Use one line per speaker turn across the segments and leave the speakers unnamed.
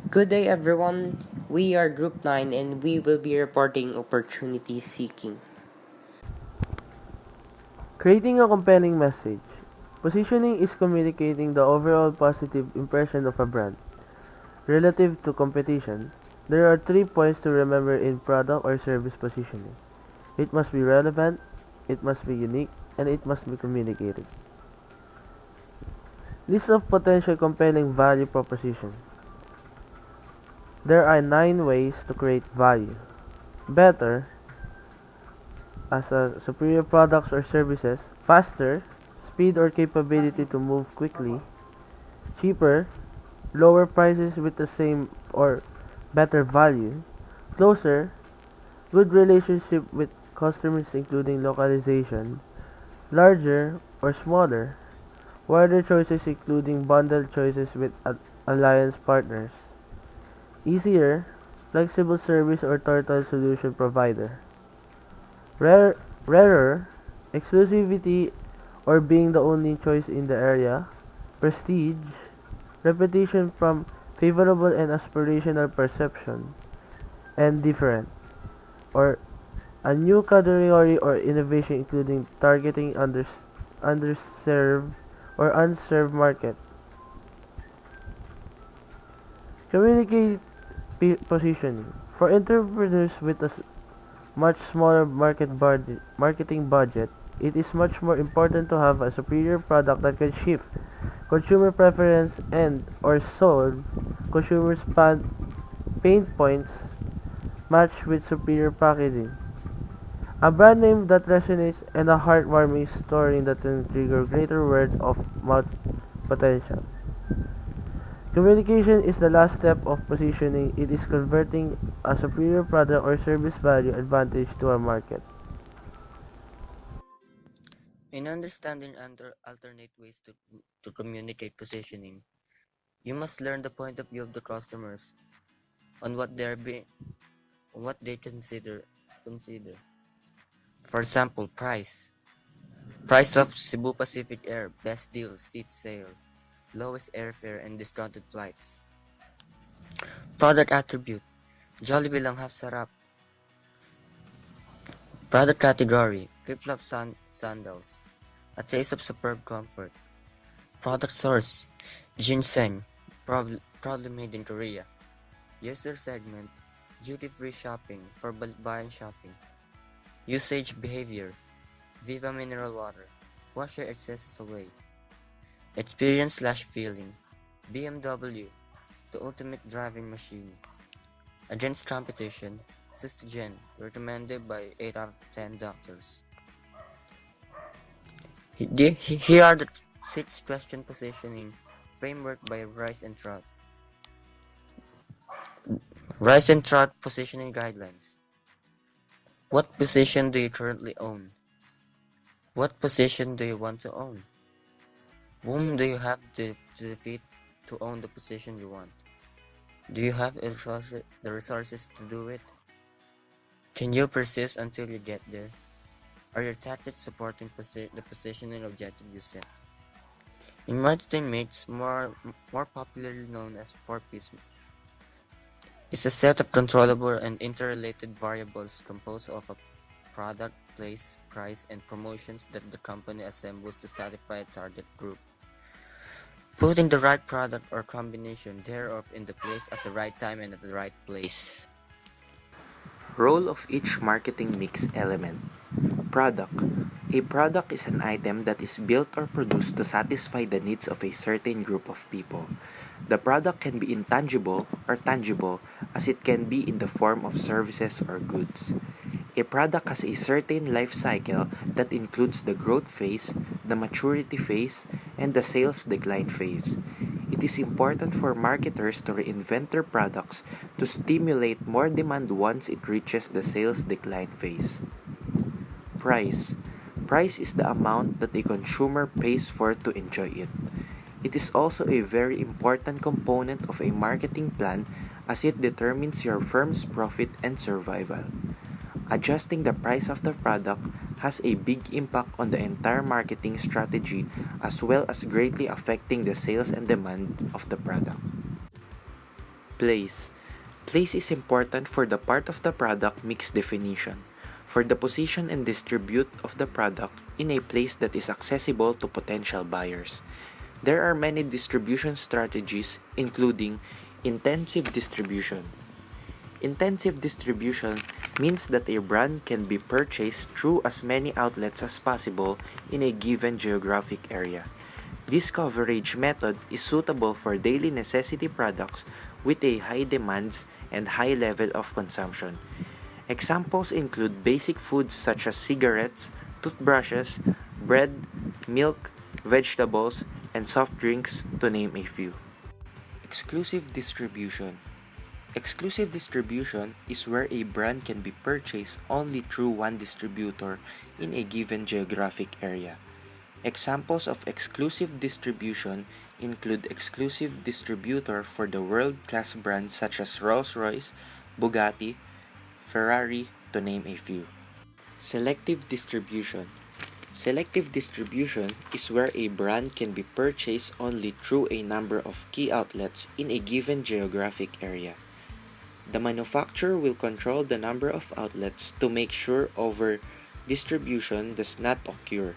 Good day, everyone. We are Group 9 and we will be reporting opportunity seeking.
Creating a compelling message. Positioning is communicating the overall positive impression of a brand relative to competition. There are 3 points to remember in product or service positioning. It must be relevant, it must be unique, and it must be communicated. List of potential compelling value proposition. There are 9 ways to create value. Better, as a superior products or services. Faster, speed or capability to move quickly. Cheaper, lower prices with the same or better value. Closer, good relationship with customers including localization. Larger or smaller, wider choices including bundled choices with alliance partners. Easier, flexible service or total solution provider. Rarer, exclusivity or being the only choice in the area. Prestige, repetition from favorable and aspirational perception. And different, or a new category or innovation including targeting underserved or unserved market. Communicate positioning. For entrepreneurs with a much smaller marketing budget, it is much more important to have a superior product that can shift consumer preference and or solve consumers' pain points matched with superior packaging. A brand name that resonates and a heartwarming story that can trigger greater word of mouth potential. Communication is the last step of positioning. It is converting a superior product or service value advantage to a market.
In understanding alternate ways to communicate positioning, you must learn the point of view of the customers on what they consider. For example, price. Price of Cebu Pacific Air, best deal, seat sale, lowest airfare and discounted flights. Product attribute. Jollibee lang half sarap. Product category. Flip-flop sandals. A taste of superb comfort. Product source. Ginseng. Proudly made in Korea. User segment. Duty-free shopping for buying shopping. Usage behavior. Viva mineral water. Wash your excesses away. Experience/feeling. BMW. The ultimate driving machine. Against competition. Cystogen. Recommended by 8 out of 10 doctors. Here are the 6 question positioning framework by Rice and Trout. Rice and Trout positioning guidelines. What position do you currently own? What position do you want to own? Whom do you have to defeat to own the position you want? Do you have the resources to do it? Can you persist until you get there? Are your tactics supporting the positioning objective you set? In marketing mates, more popularly known as 4Ps, is a set of controllable and interrelated variables composed of a product, place, price, and promotions that the company assembles to satisfy a target group. Putting the right product or combination thereof in the place at the right time and at the right place.
Role of each marketing mix element. Product. A product is an item that is built or produced to satisfy the needs of a certain group of people. The product can be intangible or tangible, as it can be in the form of services or goods. A product has a certain life cycle that includes the growth phase, the maturity phase, and the sales decline phase. It is important for marketers to reinvent their products to stimulate more demand once it reaches the sales decline phase. Price. Price is the amount that a consumer pays for to enjoy it. It is also a very important component of a marketing plan as it determines your firm's profit and survival. Adjusting the price of the product has a big impact on the entire marketing strategy as well as greatly affecting the sales and demand of the product. Place. Place is important for the part of the product mix definition, for the position and distribute of the product in a place that is accessible to potential buyers. There are many distribution strategies, including intensive distribution. Intensive distribution means that a brand can be purchased through as many outlets as possible in a given geographic area. This coverage method is suitable for daily necessity products with a high demands and high level of consumption. Examples include basic foods such as cigarettes, toothbrushes, bread, milk, vegetables, and soft drinks, to name a few. Exclusive distribution. Exclusive distribution is where a brand can be purchased only through one distributor in a given geographic area. Examples of exclusive distribution include exclusive distributor for the world-class brands such as Rolls-Royce, Bugatti, Ferrari, to name a few. Selective distribution. Selective distribution is where a brand can be purchased only through a number of key outlets in a given geographic area. The manufacturer will control the number of outlets to make sure over-distribution does not occur.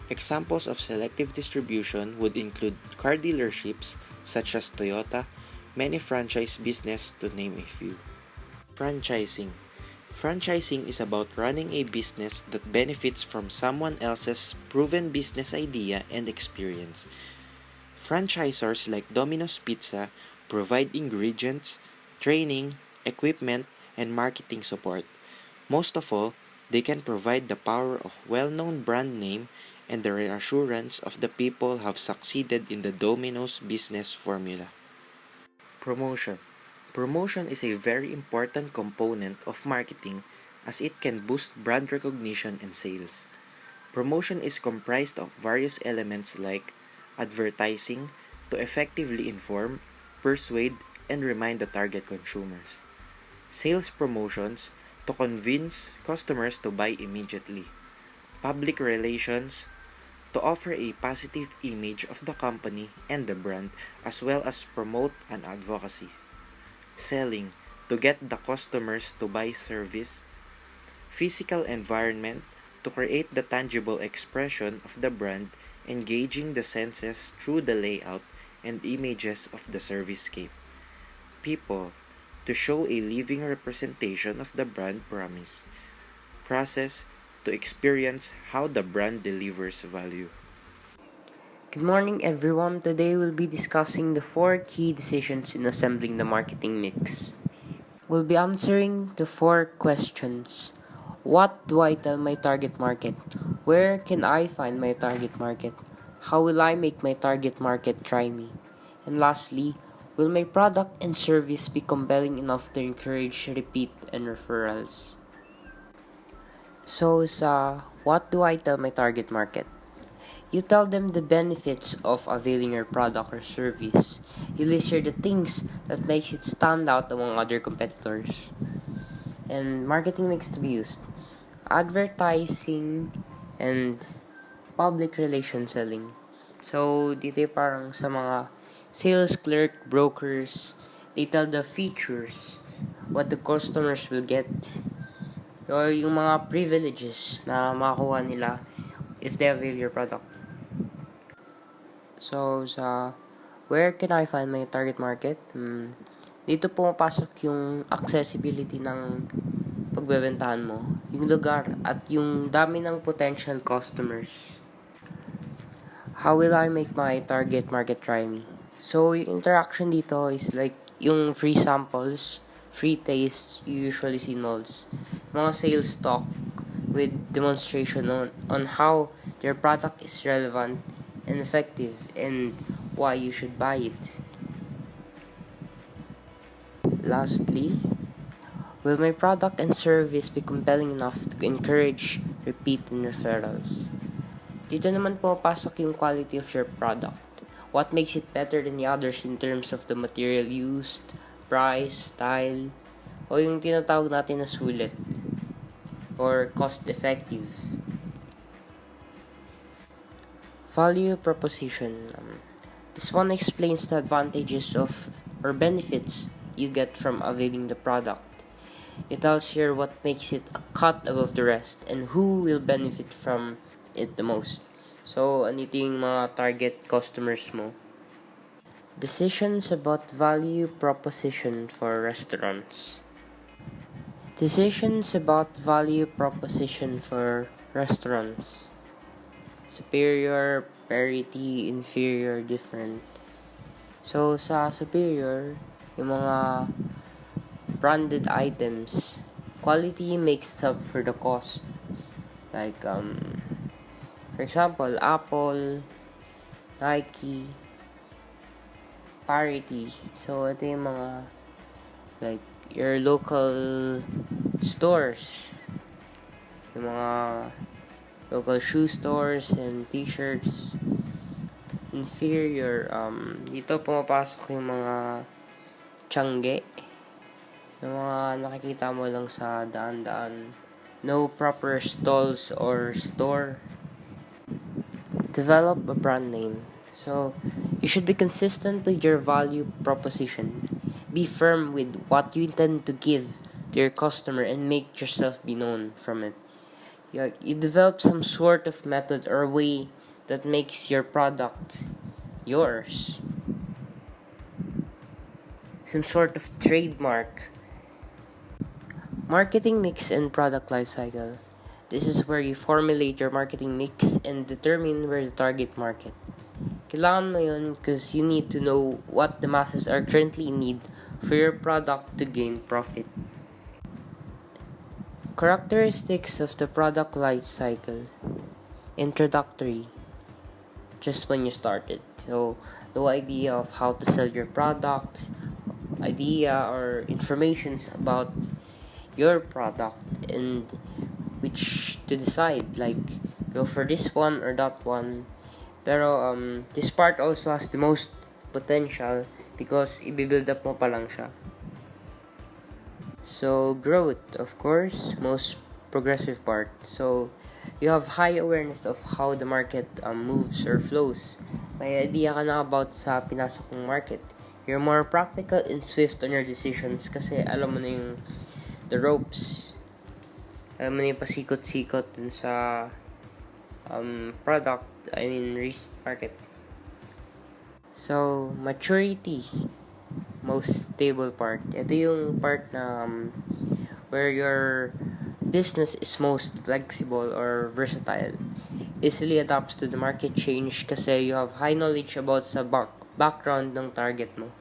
Examples of selective distribution would include car dealerships such as Toyota, many franchise business, to name a few. Franchising. Franchising is about running a business that benefits from someone else's proven business idea and experience. Franchisors like Domino's Pizza provide ingredients, training, equipment, and marketing support. Most of all, they can provide the power of well-known brand name and the reassurance of the people have succeeded in the Domino's business formula. Promotion. Promotion is a very important component of marketing as it can boost brand recognition and sales. Promotion is comprised of various elements like advertising to effectively inform, persuade, and remind the target consumers. Sales promotions to convince customers to buy immediately. Public relations to offer a positive image of the company and the brand as well as promote an advocacy. Selling to get the customers to buy service. Physical environment to create the tangible expression of the brand, engaging the senses through the layout and images of the servicescape. People to show a living representation of the brand promise. Process to experience how the brand delivers value.
Good morning, everyone. Today we'll be discussing the 4 key decisions in assembling the marketing mix. We'll be answering the 4 questions. What do I tell my target market? Where can I find my target market? How will I make my target market try me? And lastly, will my product and service be compelling enough to encourage repeat and referrals? So, what do I tell my target market? You tell them the benefits of availing your product or service. You list here the things that makes it stand out among other competitors. And marketing mix to be used. Advertising and public relations selling. So, dito yung parang sa mga sales clerk, brokers, they tell the features, what the customers will get, or yung mga privileges na makakuha nila if they avail your product. So, where can I find my target market? Dito pumapasok yung accessibility ng pagbebentahan mo, yung lugar, at yung dami ng potential customers. How will I make my target market try me? So, yung interaction dito is like yung free samples, free taste you usually see in malls. Mga sales talk with demonstration on how their product is relevant and effective and why you should buy it. Lastly, will my product and service be compelling enough to encourage repeat and referrals? Dito naman pumapasok yung quality of your product. What makes it better than the others in terms of the material used, price, style, o yung tinatawag natin na sulit or cost-effective. Value proposition. This one explains the advantages of or benefits you get from availing the product. It tells you what makes it a cut above the rest and who will benefit from it the most. So, anito yung mga target customers mo? Decisions about value proposition for restaurants. Decisions about value proposition for restaurants. Superior, parity, inferior, different. So, sa superior, yung mga branded items, quality makes up for the cost. Like, for example, Apple, Nike, parity. So, ito yung mga, like, your local stores. Yung mga local shoe stores and t-shirts. Inferior, dito pumapasok yung mga tiyangge. Yung mga nakikita mo lang sa daan-daan. No proper stalls or store. Develop a brand name. So, you should be consistent with your value proposition. Be firm with what you intend to give to your customer and make yourself be known from it. You develop some sort of method or way that makes your product yours. Some sort of trademark. Marketing mix and product life cycle. This is where you formulate your marketing mix and determine where the target market. Kailangan mo yun because you need to know what the masses are currently in need for your product to gain profit. Characteristics of the product life cycle. Introductory. Just when you started. So, no idea of how to sell your product, idea or informations about your product and which to decide, like go for this one or that one. Pero this part also has the most potential because i-build up mo pa lang siya. So growth, of course, most progressive part. So you have high awareness of how the market moves or flows. May idea ka na about sa pinasok mong market. You're more practical and swift on your decisions kasi alam mo na yung the ropes. Alam mo na yung pasikot-sikot dun sa product, market. So, maturity, most stable part. Ito yung part na where your business is most flexible or versatile. Easily adapts to the market change kasi you have high knowledge about sa background ng target mo.